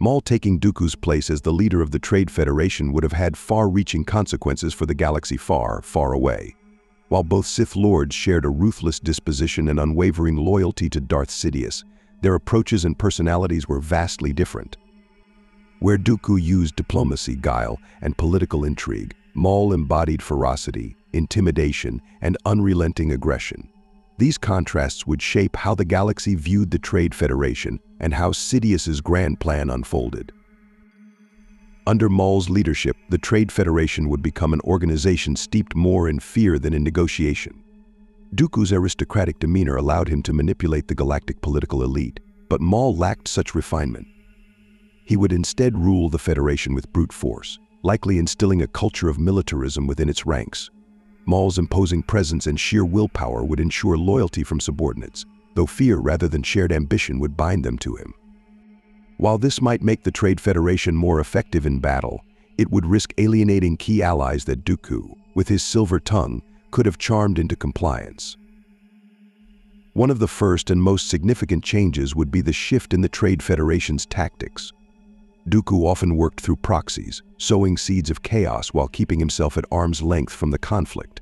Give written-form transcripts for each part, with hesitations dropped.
Maul taking Dooku's place as the leader of the Trade Federation would have had far-reaching consequences for the galaxy far, far away. While both Sith Lords shared a ruthless disposition and unwavering loyalty to Darth Sidious, their approaches and personalities were vastly different. Where Dooku used diplomacy, guile, and political intrigue, Maul embodied ferocity, intimidation, and unrelenting aggression. These contrasts would shape how the galaxy viewed the Trade Federation and how Sidious's grand plan unfolded. Under Maul's leadership, the Trade Federation would become an organization steeped more in fear than in negotiation. Dooku's aristocratic demeanor allowed him to manipulate the galactic political elite, but Maul lacked such refinement. He would instead rule the Federation with brute force, likely instilling a culture of militarism within its ranks. Maul's imposing presence and sheer willpower would ensure loyalty from subordinates, though fear rather than shared ambition would bind them to him. While this might make the Trade Federation more effective in battle, it would risk alienating key allies that Dooku, with his silver tongue, could have charmed into compliance. One of the first and most significant changes would be the shift in the Trade Federation's tactics. Dooku often worked through proxies, sowing seeds of chaos while keeping himself at arm's length from the conflict.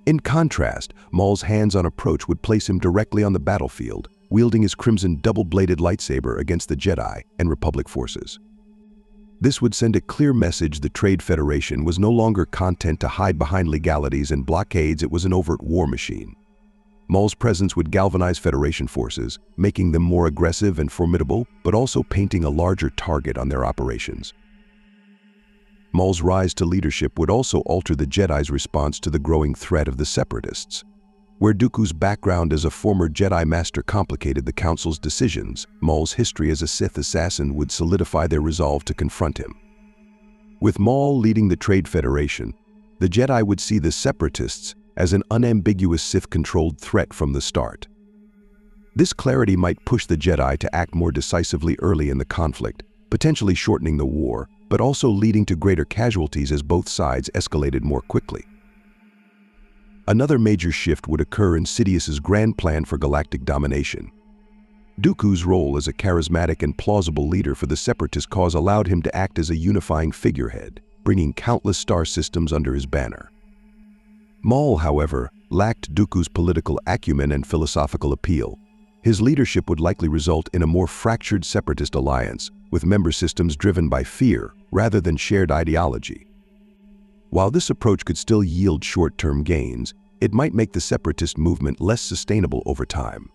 In contrast, Maul's hands-on approach would place him directly on the battlefield, wielding his crimson double-bladed lightsaber against the Jedi and Republic forces. This would send a clear message the Trade Federation was no longer content to hide behind legalities and blockades. It was an overt war machine. Maul's presence would galvanize Federation forces, making them more aggressive and formidable, but also painting a larger target on their operations. Maul's rise to leadership would also alter the Jedi's response to the growing threat of the separatists. Where Dooku's background as a former Jedi Master complicated the Council's decisions, Maul's history as a Sith assassin would solidify their resolve to confront him. With Maul leading the Trade Federation, the Jedi would see the separatists as an unambiguous Sith-controlled threat from the start. This clarity might push the Jedi to act more decisively early in the conflict, potentially shortening the war, but also leading to greater casualties as both sides escalated more quickly. Another major shift would occur in Sidious's grand plan for galactic domination. Dooku's role as a charismatic and plausible leader for the separatist cause allowed him to act as a unifying figurehead, bringing countless star systems under his banner. Maul, however, lacked Dooku's political acumen and philosophical appeal. His leadership would likely result in a more fractured separatist alliance, with member systems driven by fear rather than shared ideology. While this approach could still yield short-term gains, it might make the separatist movement less sustainable over time.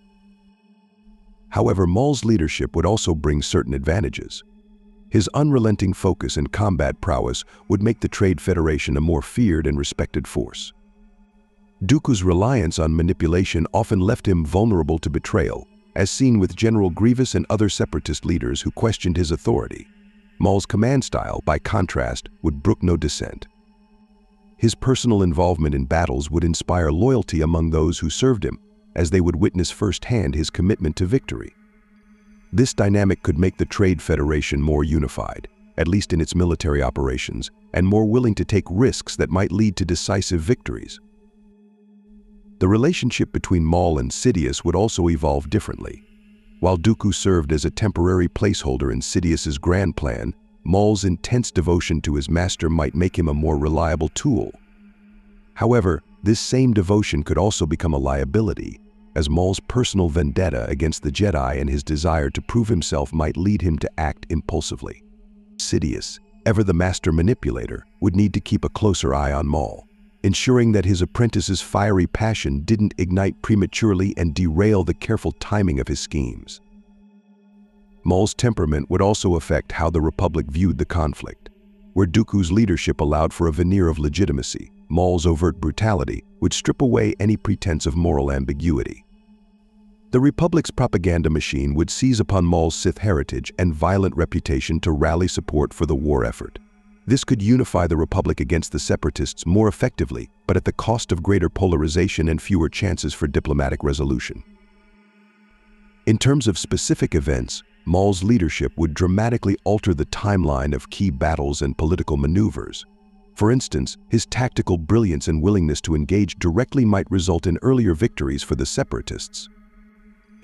However, Maul's leadership would also bring certain advantages. His unrelenting focus and combat prowess would make the Trade Federation a more feared and respected force. Dooku's reliance on manipulation often left him vulnerable to betrayal, as seen with General Grievous and other separatist leaders who questioned his authority. Maul's command style, by contrast, would brook no dissent. His personal involvement in battles would inspire loyalty among those who served him, as they would witness firsthand his commitment to victory. This dynamic could make the Trade Federation more unified, at least in its military operations, and more willing to take risks that might lead to decisive victories. The relationship between Maul and Sidious would also evolve differently. While Dooku served as a temporary placeholder in Sidious's grand plan, Maul's intense devotion to his master might make him a more reliable tool. However, this same devotion could also become a liability, as Maul's personal vendetta against the Jedi and his desire to prove himself might lead him to act impulsively. Sidious, ever the master manipulator, would need to keep a closer eye on Maul, ensuring that his apprentice's fiery passion didn't ignite prematurely and derail the careful timing of his schemes. Maul's temperament would also affect how the Republic viewed the conflict. Where Dooku's leadership allowed for a veneer of legitimacy, Maul's overt brutality would strip away any pretense of moral ambiguity. The Republic's propaganda machine would seize upon Maul's Sith heritage and violent reputation to rally support for the war effort. This could unify the Republic against the separatists more effectively, but at the cost of greater polarization and fewer chances for diplomatic resolution. In terms of specific events, Maul's leadership would dramatically alter the timeline of key battles and political maneuvers. For instance, his tactical brilliance and willingness to engage directly might result in earlier victories for the separatists.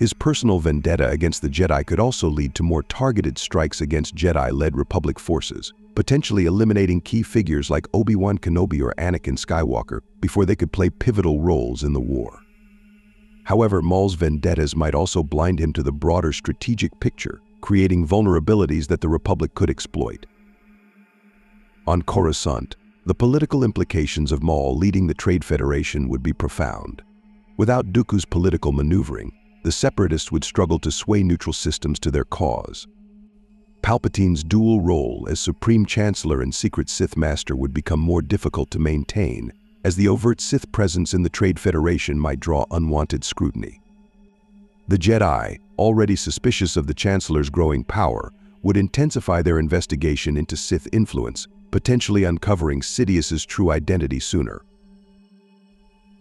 His personal vendetta against the Jedi could also lead to more targeted strikes against Jedi-led Republic forces, potentially eliminating key figures like Obi-Wan Kenobi or Anakin Skywalker before they could play pivotal roles in the war. However, Maul's vendettas might also blind him to the broader strategic picture, creating vulnerabilities that the Republic could exploit. On Coruscant, the political implications of Maul leading the Trade Federation would be profound. Without Dooku's political maneuvering, the Separatists would struggle to sway neutral systems to their cause. Palpatine's dual role as Supreme Chancellor and Secret Sith Master would become more difficult to maintain, as the overt Sith presence in the Trade Federation might draw unwanted scrutiny. The Jedi, already suspicious of the Chancellor's growing power, would intensify their investigation into Sith influence, potentially uncovering Sidious's true identity sooner.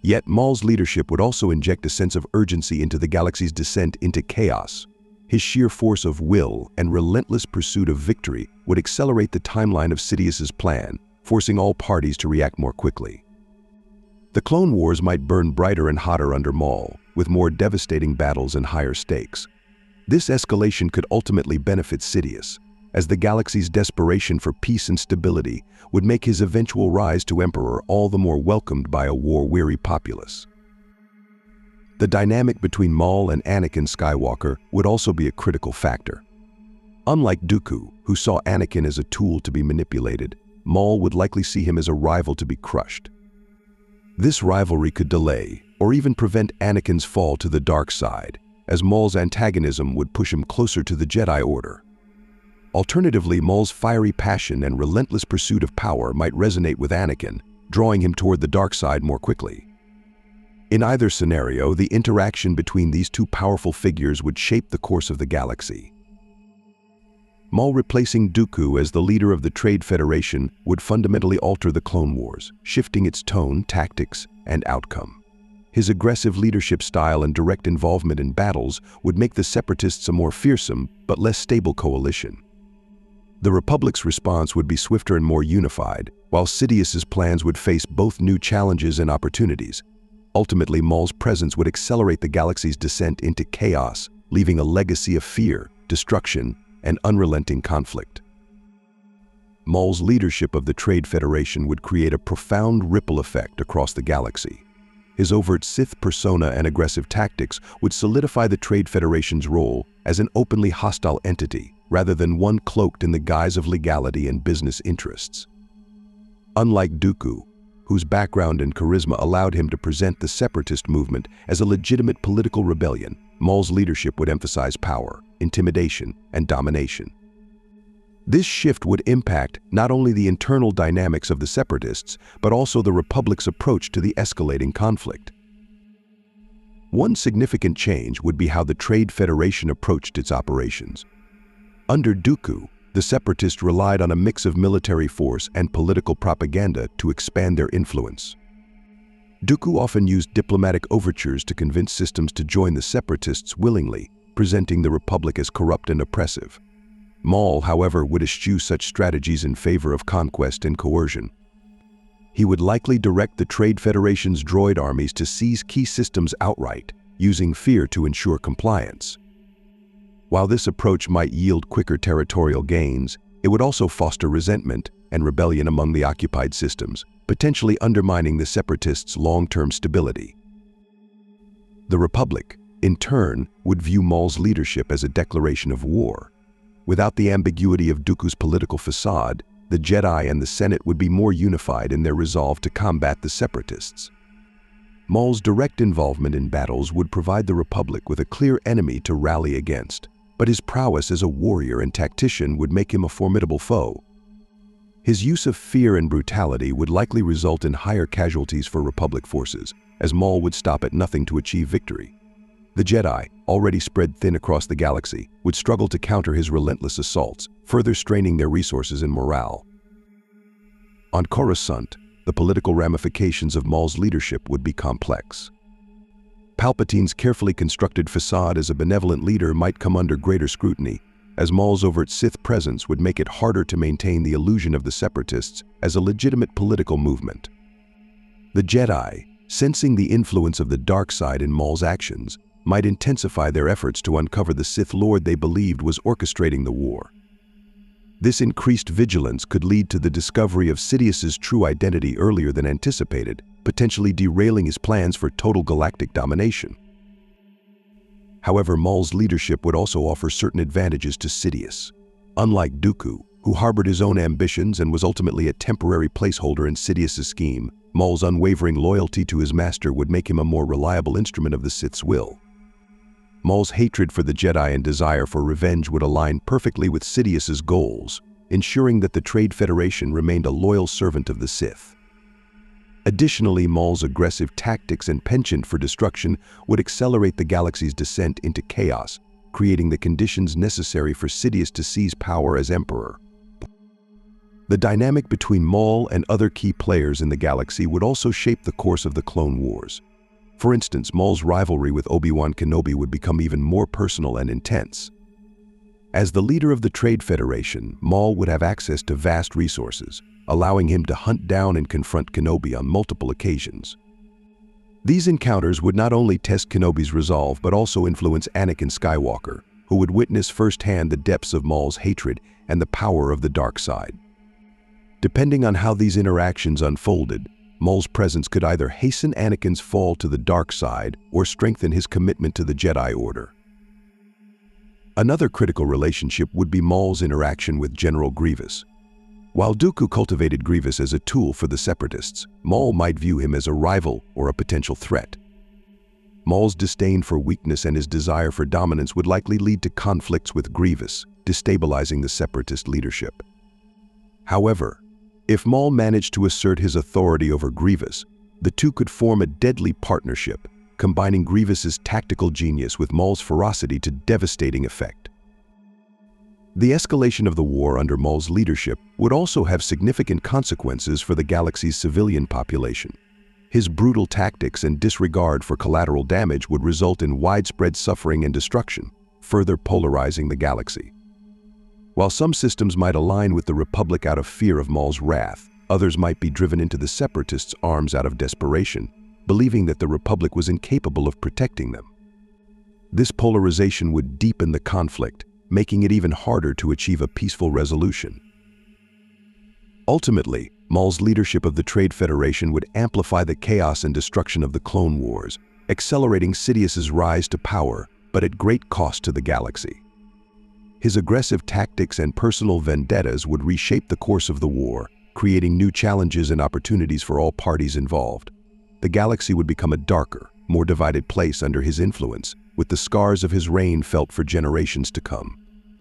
Yet Maul's leadership would also inject a sense of urgency into the galaxy's descent into chaos. His sheer force of will and relentless pursuit of victory would accelerate the timeline of Sidious's plan, forcing all parties to react more quickly. The Clone Wars might burn brighter and hotter under Maul, with more devastating battles and higher stakes. This escalation could ultimately benefit Sidious, as the galaxy's desperation for peace and stability would make his eventual rise to Emperor all the more welcomed by a war-weary populace. The dynamic between Maul and Anakin Skywalker would also be a critical factor. Unlike Dooku, who saw Anakin as a tool to be manipulated, Maul would likely see him as a rival to be crushed. This rivalry could delay, or even prevent Anakin's fall to the dark side, as Maul's antagonism would push him closer to the Jedi Order. Alternatively, Maul's fiery passion and relentless pursuit of power might resonate with Anakin, drawing him toward the dark side more quickly. In either scenario, the interaction between these two powerful figures would shape the course of the galaxy. Maul replacing Dooku as the leader of the Trade Federation would fundamentally alter the Clone Wars, shifting its tone, tactics, and outcome. His aggressive leadership style and direct involvement in battles would make the Separatists a more fearsome but less stable coalition. The Republic's response would be swifter and more unified, while Sidious's plans would face both new challenges and opportunities. Ultimately, Maul's presence would accelerate the galaxy's descent into chaos, leaving a legacy of fear, destruction, and unrelenting conflict. Maul's leadership of the Trade Federation would create a profound ripple effect across the galaxy. His overt Sith persona and aggressive tactics would solidify the Trade Federation's role as an openly hostile entity, rather than one cloaked in the guise of legality and business interests. Unlike Dooku, whose background and charisma allowed him to present the separatist movement as a legitimate political rebellion, Maul's leadership would emphasize power, intimidation, and domination. This shift would impact not only the internal dynamics of the separatists, but also the Republic's approach to the escalating conflict. One significant change would be how the Trade Federation approached its operations. Under Dooku, the separatists relied on a mix of military force and political propaganda to expand their influence. Dooku often used diplomatic overtures to convince systems to join the separatists willingly, presenting the Republic as corrupt and oppressive. Maul, however, would eschew such strategies in favor of conquest and coercion. He would likely direct the Trade Federation's droid armies to seize key systems outright, using fear to ensure compliance. While this approach might yield quicker territorial gains, it would also foster resentment and rebellion among the occupied systems, potentially undermining the separatists' long-term stability. The Republic, in turn, would view Maul's leadership as a declaration of war. Without the ambiguity of Dooku's political facade, the Jedi and the Senate would be more unified in their resolve to combat the separatists. Maul's direct involvement in battles would provide the Republic with a clear enemy to rally against, but his prowess as a warrior and tactician would make him a formidable foe. His use of fear and brutality would likely result in higher casualties for Republic forces, as Maul would stop at nothing to achieve victory. The Jedi, already spread thin across the galaxy, would struggle to counter his relentless assaults, further straining their resources and morale. On Coruscant, the political ramifications of Maul's leadership would be complex. Palpatine's carefully constructed facade as a benevolent leader might come under greater scrutiny, as Maul's overt Sith presence would make it harder to maintain the illusion of the separatists as a legitimate political movement. The Jedi, sensing the influence of the dark side in Maul's actions, might intensify their efforts to uncover the Sith Lord they believed was orchestrating the war. This increased vigilance could lead to the discovery of Sidious's true identity earlier than anticipated, potentially derailing his plans for total galactic domination. However, Maul's leadership would also offer certain advantages to Sidious. Unlike Dooku, who harbored his own ambitions and was ultimately a temporary placeholder in Sidious's scheme, Maul's unwavering loyalty to his master would make him a more reliable instrument of the Sith's will. Maul's hatred for the Jedi and desire for revenge would align perfectly with Sidious's goals, ensuring that the Trade Federation remained a loyal servant of the Sith. Additionally, Maul's aggressive tactics and penchant for destruction would accelerate the galaxy's descent into chaos, creating the conditions necessary for Sidious to seize power as Emperor. The dynamic between Maul and other key players in the galaxy would also shape the course of the Clone Wars. For instance, Maul's rivalry with Obi-Wan Kenobi would become even more personal and intense. As the leader of the Trade Federation, Maul would have access to vast resources, allowing him to hunt down and confront Kenobi on multiple occasions. These encounters would not only test Kenobi's resolve but also influence Anakin Skywalker, who would witness firsthand the depths of Maul's hatred and the power of the dark side. Depending on how these interactions unfolded, Maul's presence could either hasten Anakin's fall to the dark side or strengthen his commitment to the Jedi Order. Another critical relationship would be Maul's interaction with General Grievous. While Dooku cultivated Grievous as a tool for the separatists, Maul might view him as a rival or a potential threat. Maul's disdain for weakness and his desire for dominance would likely lead to conflicts with Grievous, destabilizing the separatist leadership. However, if Maul managed to assert his authority over Grievous, the two could form a deadly partnership, combining Grievous's tactical genius with Maul's ferocity to devastating effect. The escalation of the war under Maul's leadership would also have significant consequences for the galaxy's civilian population. His brutal tactics and disregard for collateral damage would result in widespread suffering and destruction, further polarizing the galaxy. While some systems might align with the Republic out of fear of Maul's wrath, others might be driven into the Separatists' arms out of desperation, believing that the Republic was incapable of protecting them. This polarization would deepen the conflict, making it even harder to achieve a peaceful resolution. Ultimately, Maul's leadership of the Trade Federation would amplify the chaos and destruction of the Clone Wars, accelerating Sidious's rise to power, but at great cost to the galaxy. His aggressive tactics and personal vendettas would reshape the course of the war, creating new challenges and opportunities for all parties involved. The galaxy would become a darker, more divided place under his influence, with the scars of his reign felt for generations to come.